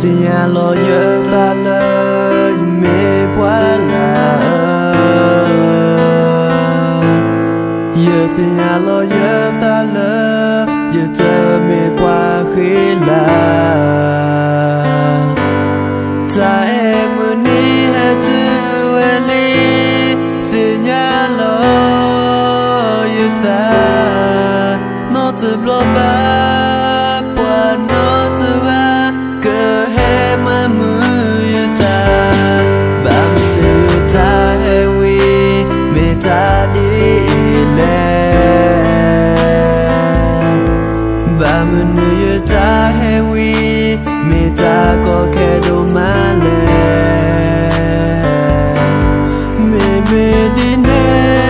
tình nhà lo nhớ ta lời mê quá là giờ tình nhà lo nhớ ta lời giờ chờ mê quá khi là ta em ni hết tu eli tình nhà lo giờ ta nó từ lo ba qua nó từ ba cơ he mà mưa ta ba mưa ta hewi mê ta đi lệ ba mưa ta hewi mê ta có kẻ đồ má lệ mê mê đi nè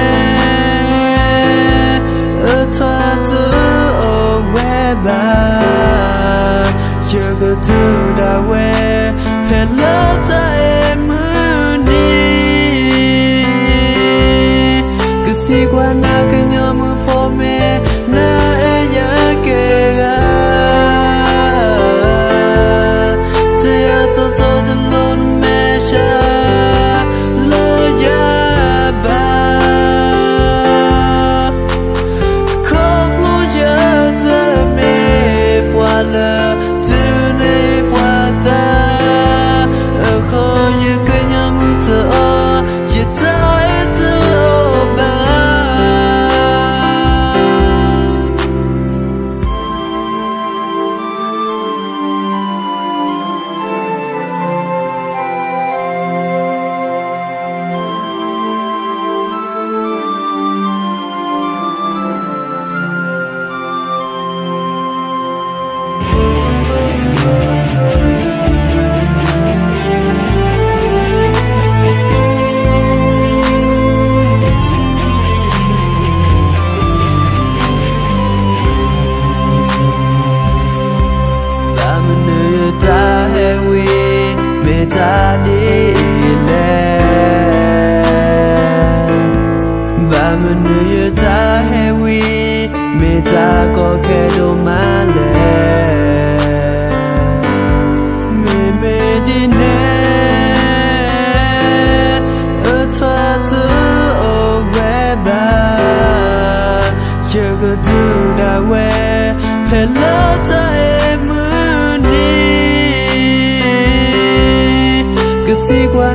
ở thoa tư ở quê ba chưa có thứ đã quê phải lỡ ta em mưa đi cứ si qua na cứ nhớ mưa phô mê na e nhớ kề ga giờ tôi đã luôn mê cha lỡ ya ba khóc lu giờ ta mê qua lỡ ta hewi mê ta đi lệ ba mình ta hewi mê ta có kẻ đồ má lệ mê mê đi nè ở thoa tư ở quê ba chưa có thứ đã quê phải lỡ ta em si qua